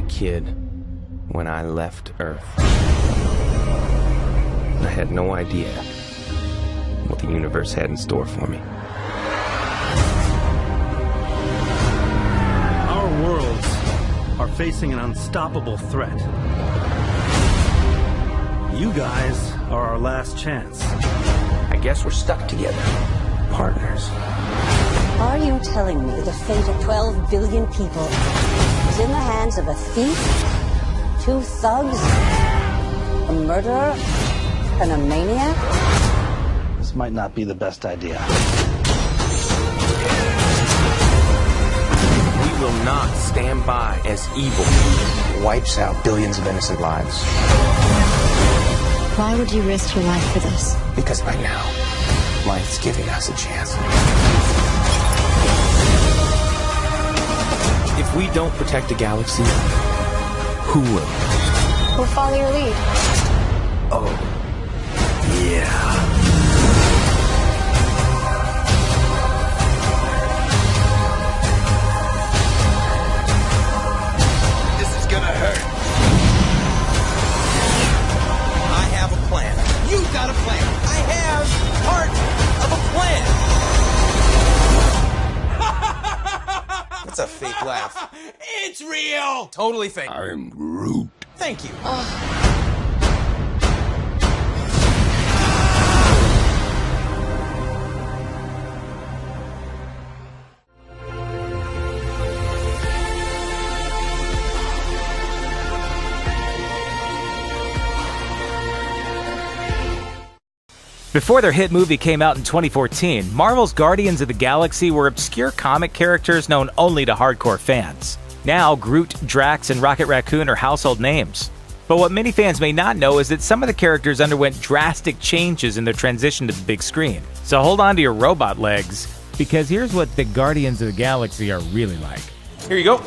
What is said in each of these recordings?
kid when I left Earth. I had no idea what the universe had in store for me. Our worlds are facing an unstoppable threat. You guys are our last chance. I guess we're stuck together. Partners. Are you telling me the fate of 12 billion people is in the hands of a thief, 2 thugs, a murderer, and a maniac? This might not be the best idea. We will not stand by as evil wipes out billions of innocent lives. Why would you risk your life for this? Because by now, life's giving us a chance. If we don't protect the galaxy, who will? We'll follow your lead. Oh, yeah. This is gonna hurt. I have a plan. You got a plan. I have part of a plan. It's a fake laugh. It's real. Totally fake. I'm Groot. Thank you. Before their hit movie came out in 2014, Marvel's Guardians of the Galaxy were obscure comic characters known only to hardcore fans. Now, Groot, Drax, and Rocket Raccoon are household names. But what many fans may not know is that some of the characters underwent drastic changes in their transition to the big screen. So hold on to your robot legs, because here's what the Guardians of the Galaxy are really like. Here you go.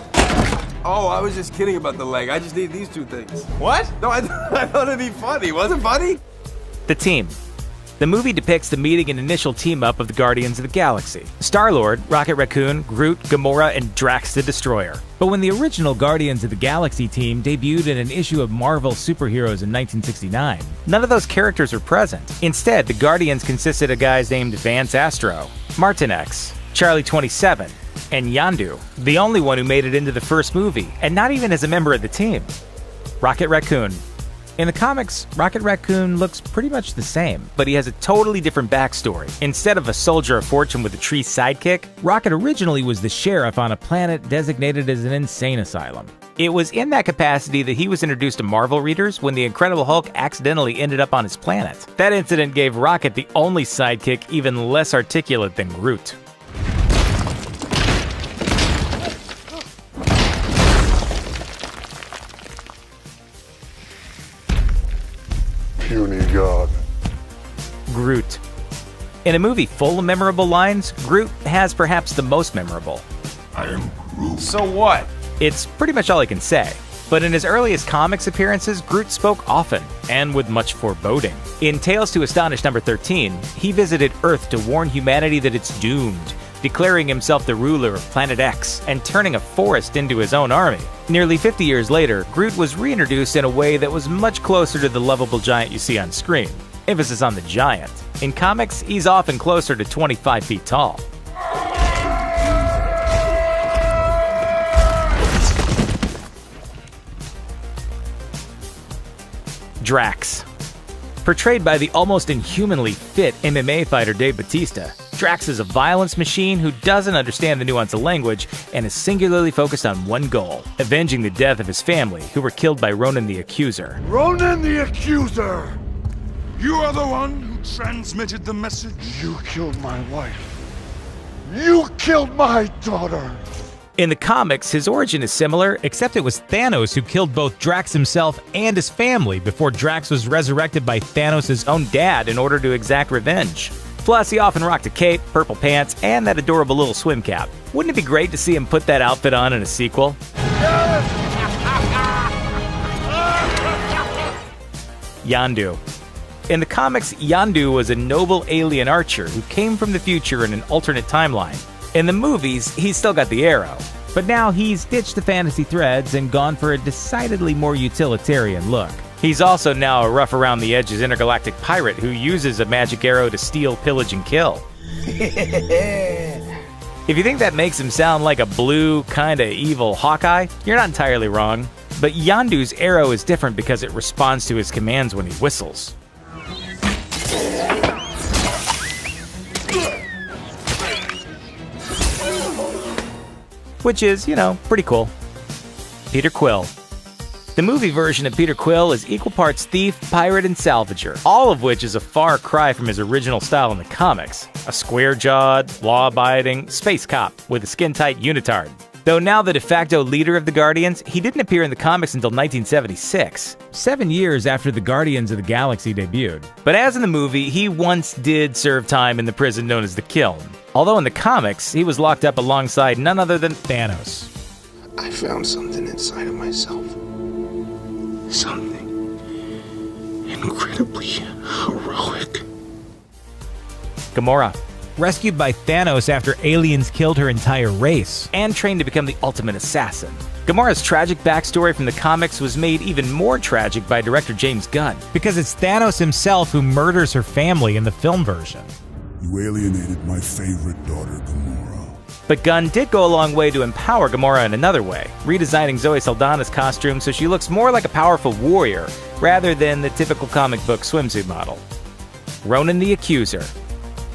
Oh, I was just kidding about the leg. I just need these 2 things. What? No, I thought it'd be funny. Was it funny? The team. The movie depicts the meeting and initial team-up of the Guardians of the Galaxy. Star-Lord, Rocket Raccoon, Groot, Gamora, and Drax the Destroyer. But when the original Guardians of the Galaxy team debuted in an issue of Marvel Superheroes in 1969, none of those characters were present. Instead, the Guardians consisted of guys named Vance Astro, Martinex, Charlie 27, and Yondu, the only one who made it into the first movie, and not even as a member of the team. Rocket Raccoon. In the comics, Rocket Raccoon looks pretty much the same, but he has a totally different backstory. Instead of a soldier of fortune with a tree sidekick, Rocket originally was the sheriff on a planet designated as an insane asylum. It was in that capacity that he was introduced to Marvel readers when the Incredible Hulk accidentally ended up on his planet. That incident gave Rocket the only sidekick even less articulate than Groot. Puny God. Groot. In a movie full of memorable lines, Groot has perhaps the most memorable. I am Groot. So what? It's pretty much all he can say. But in his earliest comics appearances, Groot spoke often, and with much foreboding. In Tales to Astonish number 13, he visited Earth to warn humanity that it's doomed, declaring himself the ruler of Planet X and turning a forest into his own army. Nearly 50 years later, Groot was reintroduced in a way that was much closer to the lovable giant you see on screen. Emphasis on the giant. In comics, he's often closer to 25 feet tall. Drax. Portrayed by the almost inhumanly fit MMA fighter Dave Bautista, Drax is a violence machine who doesn't understand the nuance of language and is singularly focused on one goal: avenging the death of his family, who were killed by Ronan the Accuser. Ronan the Accuser! You are the one who transmitted the message? You killed my wife. You killed my daughter! In the comics, his origin is similar, except it was Thanos who killed both Drax himself and his family before Drax was resurrected by Thanos' own dad in order to exact revenge. Plus, he often rocked a cape, purple pants, and that adorable little swim cap. Wouldn't it be great to see him put that outfit on in a sequel? Yondu. In the comics, Yondu was a noble alien archer who came from the future in an alternate timeline. In the movies, he's still got the arrow, But now he's ditched the fantasy threads and gone for a decidedly more utilitarian look. He's also now a rough-around-the-edges intergalactic pirate who uses a magic arrow to steal, pillage, and kill. If you think that makes him sound like a blue, kinda evil Hawkeye, you're not entirely wrong. But Yondu's arrow is different because it responds to his commands when he whistles. Which is, pretty cool. Peter Quill. The movie version of Peter Quill is equal parts thief, pirate, and salvager, all of which is a far cry from his original style in the comics. A square-jawed, law-abiding space cop with a skin-tight unitard. Though now the de facto leader of the Guardians, he didn't appear in the comics until 1976, 7 years after the Guardians of the Galaxy debuted. But as in the movie, he once did serve time in the prison known as the Kiln. Although in the comics, he was locked up alongside none other than Thanos. I found something inside of myself. Something incredibly heroic. Gamora. Rescued by Thanos after aliens killed her entire race, and trained to become the ultimate assassin. Gamora's tragic backstory from the comics was made even more tragic by director James Gunn, because it's Thanos himself who murders her family in the film version. You alienated my favorite daughter, Gamora. But Gunn did go a long way to empower Gamora in another way, redesigning Zoe Saldana's costume so she looks more like a powerful warrior, rather than the typical comic book swimsuit model. Ronan the Accuser.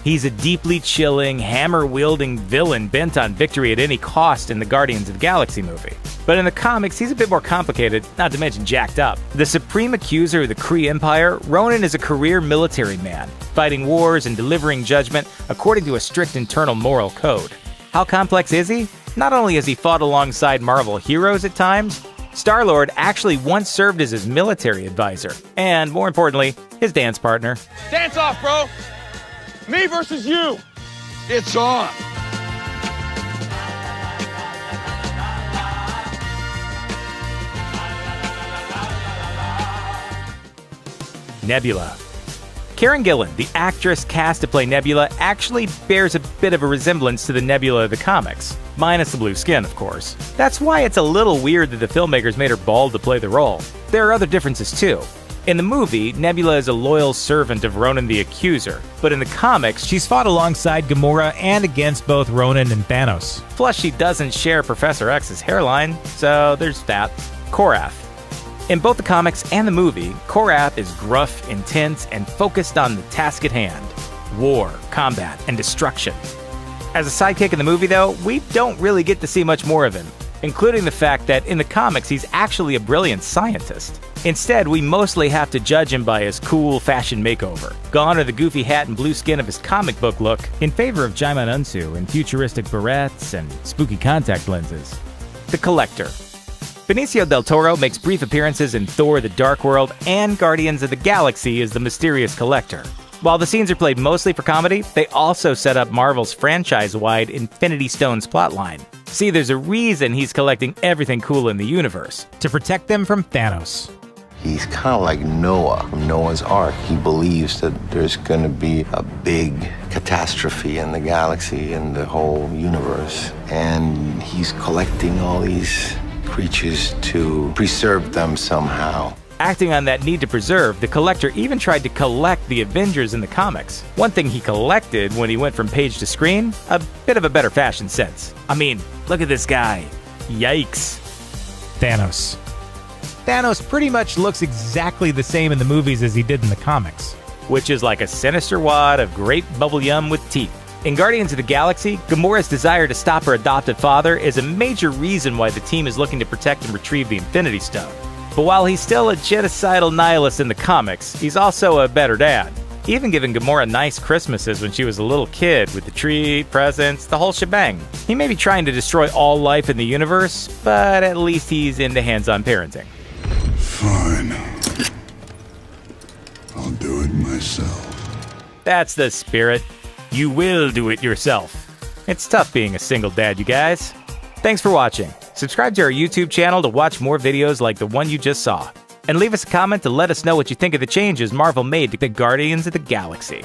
He's a deeply chilling, hammer-wielding villain bent on victory at any cost in the Guardians of the Galaxy movie. But in the comics, he's a bit more complicated, not to mention jacked up. The Supreme Accuser of the Kree Empire, Ronan is a career military man, fighting wars and delivering judgment according to a strict internal moral code. How complex is he? Not only has he fought alongside Marvel heroes at times, Star-Lord actually once served as his military advisor, and more importantly, his dance partner. Dance off, bro! Me versus you! It's on! Nebula. Karen Gillan, the actress cast to play Nebula, actually bears a bit of a resemblance to the Nebula of the comics, minus the blue skin, of course. That's why it's a little weird that the filmmakers made her bald to play the role. There are other differences too. In the movie, Nebula is a loyal servant of Ronan the Accuser, but in the comics, she's fought alongside Gamora and against both Ronan and Thanos. Plus, she doesn't share Professor X's hairline, so there's that. Korath. In both the comics and the movie, Korath is gruff, intense, and focused on the task at hand: war, combat, and destruction. As a sidekick in the movie, though, we don't really get to see much more of him, including the fact that in the comics he's actually a brilliant scientist. Instead, we mostly have to judge him by his cool fashion makeover. Gone are the goofy hat and blue skin of his comic book look, in favor of Jaimon Unsu in futuristic barrettes and spooky contact lenses. The Collector. Benicio del Toro makes brief appearances in Thor: The Dark World and Guardians of the Galaxy as the mysterious Collector. While the scenes are played mostly for comedy, they also set up Marvel's franchise-wide Infinity Stones plotline. See, there's a reason he's collecting everything cool in the universe, to protect them from Thanos. He's kind of like Noah from Noah's Ark. He believes that there's going to be a big catastrophe in the galaxy and the whole universe. And he's collecting all these creatures to preserve them somehow. Acting on that need to preserve, the Collector even tried to collect the Avengers in the comics. One thing he collected when he went from page to screen? A bit of a better fashion sense. I mean, look at this guy. Yikes. Thanos. Thanos pretty much looks exactly the same in the movies as he did in the comics, which is like a sinister wad of grape bubble yum with teeth. In Guardians of the Galaxy, Gamora's desire to stop her adopted father is a major reason why the team is looking to protect and retrieve the Infinity Stone. But while he's still a genocidal nihilist in the comics, he's also a better dad. Even giving Gamora nice Christmases when she was a little kid with the tree, presents, the whole shebang. He may be trying to destroy all life in the universe, but at least he's into hands-on parenting. Fine. I'll do it myself. That's the spirit. You will do it yourself. It's tough being a single dad, you guys. Thanks for watching. Subscribe to our YouTube channel to watch more videos like the one you just saw. And leave us a comment to let us know what you think of the changes Marvel made to the Guardians of the Galaxy.